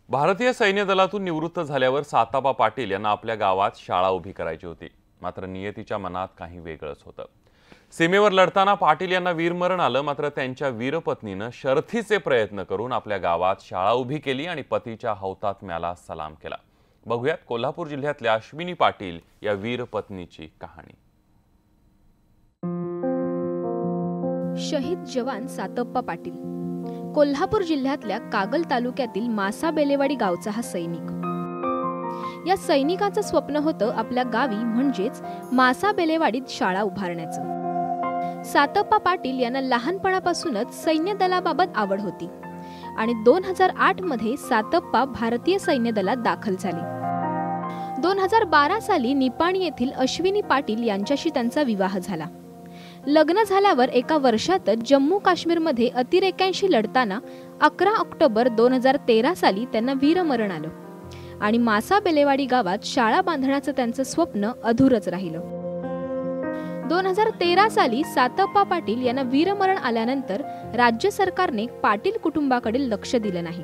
भारतीय सैन्य दलातून निवृत्त झाल्यावर सातापा पाटील यांना आपल्या गावात शाळा उभी करायची होती। मात्र नियतीच्या मनात काही वेगळंच होतं। सीमेवर लढताना पाटील यांना वीरमरण आलं, मात्र त्यांच्या वीरपत्नीनं शर्थीचे प्रयत्न करून आपल्या गावात शाळा उभी केली आणि पतीच्या हौतात्म्याला सलाम केला। बघूयात कोल्हापूर जिल्ह्यातल्या अश्विनी पाटील या वीरपत्नीची कहाणी। शहीद जवान सातप्पा पाटील कोल्हापूर जिल्ह्यातल्या कागल तालुक्यातील मासा बेलेवाडी गावचा हा सैनिक। या सैनिकाचं स्वप्न होतं आपल्या गावी म्हणजेच मासा बेलेवाडीत शाळा उभारण्याचं। सातप्पा पाटील यांना लहानपणापासूनच सैन्य दलाबाबत आवड होती आणि 2008 मध्ये सातप्पा भारतीय सैन्य दलात दाखल झाले। 2012 साली निपाणी येथील अश्विनी पाटील यांच्याशी त्यांचा विवाह झाला। लग्न झाल्यावर एका वर्षातच जम्मू काश्मीरमध्ये अतिरेक्यांशी लढताना 11 ऑक्टोबर 2013 साली त्यांना वीरमरण आलं आणि मासा बेलेवाडी गावात शाळा बांधण्याचं त्यांचं स्वप्न अधूरच राहिलं। 2013 साली सातप्पा पाटील यांना वीरमरण आल्यानंतर राज्य सरकारने पाटील कुटुंबाकडे लक्ष दिलं नाही।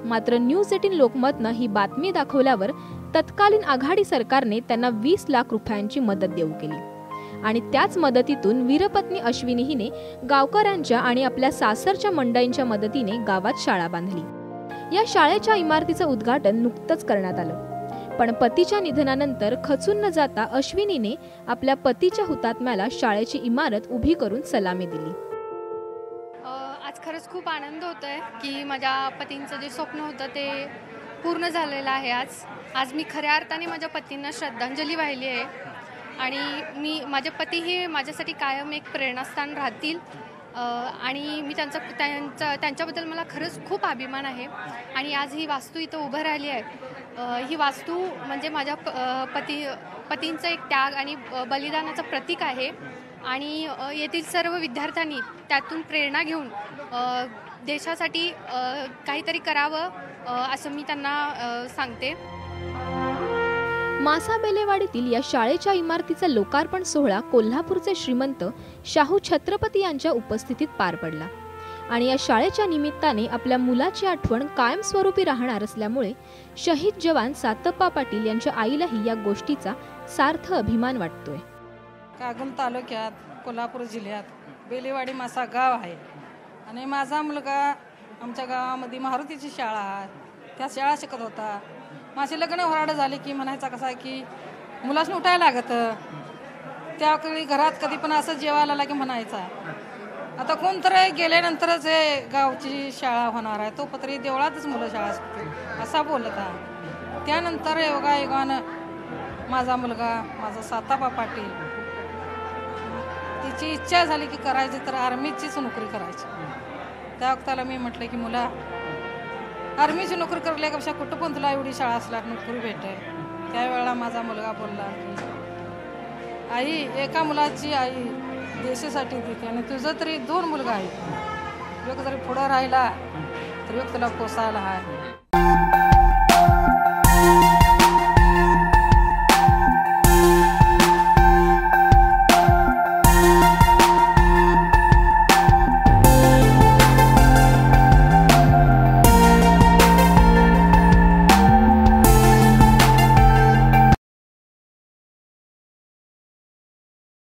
मात्र न्यूज 18 लोकमतनं ही बातमी दाखवल्यावर तत्कालीन आघाडी सरकारने त्यांना 20 लाख रुपयांची मदत देऊ केली आणि त्याच मदतीतून वीरपत्नी अश्विनी हिने गावकऱ्यांच्या आणि आपल्या सासरच्या मंडळींच्या मदतीने गावात शाळा बांधली। या शाळेच्या इमारतीचं उद्घाटन नुकतंच करण्यात आलं, पण पतीच्या निधनानंतर खचून न जाता अश्विनीने आपल्या पतीच्या हुतात्म्याला शाळेची इमारत उभी करून सलामी दिली। आज खरंच खूप आनंद होतोय की माझ्या पतींचं जे स्वप्न होतं ते पूर्ण झालेलं आहे। आज मी खऱ्या अर्थाने माझ्या पतींना श्रद्धांजली वाहिली आहे आणि माझे पती हे माझ्यासाठी कायम एक प्रेरणास्थान राहतील आणि मी त्यांच्याबद्दल मला खरंच खूप अभिमान आहे। आणि आज ही वास्तू इथं उभं राहिली आहे। ही वास्तू म्हणजे माझ्या पतींचं एक त्याग आणि बलिदानाचं प्रतीक आहे आणि येथील सर्व विद्यार्थ्यांनी त्यातून प्रेरणा घेऊन देशासाठी काहीतरी करावं असं मी त्यांना सांगते। मासा बेलेवाडीतील या शाळेच्या इमारतीचा लोकार्पण सोहळा कोल्हापूरचे श्रीमंत शाहू छत्रपती यांच्या उपस्थितीत पार पडला आणि या शाळेच्या निमित्ताने आपल्या मुलाची आठवण कायमस्वरूपी राहणार असल्यामुळे शहीद जवान सातप्पा पाटील यांच्या आईलाही या गोष्टीचा सार्थ अभिमान वाटतोय। कागल तालुक्यात कोल्हापूर जिल्ह्यात बेलेवाडी मासा गाव आहे आणि माझा मुलगा आमच्या गावामध्ये मारुतीची शाळा आहे, त्या शाळा शिकत होता। माझे लग्न होराडं झाले की म्हणायचा कसा की मुलासनं उठायला लागतं, त्यावेळी घरात कधी पण असं जेवायला लागे म्हणायचा आता कोणतरी गेल्यानंतरच हे गावची शाळा होणार आहे, तो पत्री देवळातच मुलं शाळा शिकतील असा बोलता। त्यानंतर योगायोगानं माझा मुलगा माझा सातप्पा पाटील तिची इच्छा झाली की करायची तर आर्मीचीच नोकरी करायची। त्या वक्ताला मी म्हटलं की मुला आर्मीची नोकरी करण्यापेक्षा कुठं पण तुला एवढी शाळा असल्यावर नोकरी भेटेल। त्यावेळेला माझा मुलगा बोलला की आई एका मुलाची आई देशासाठी देते आणि तुझं तरी 2 मुलगा आहे, एक जरी पुढं राहिला तर एक तुला पोसायला आहे।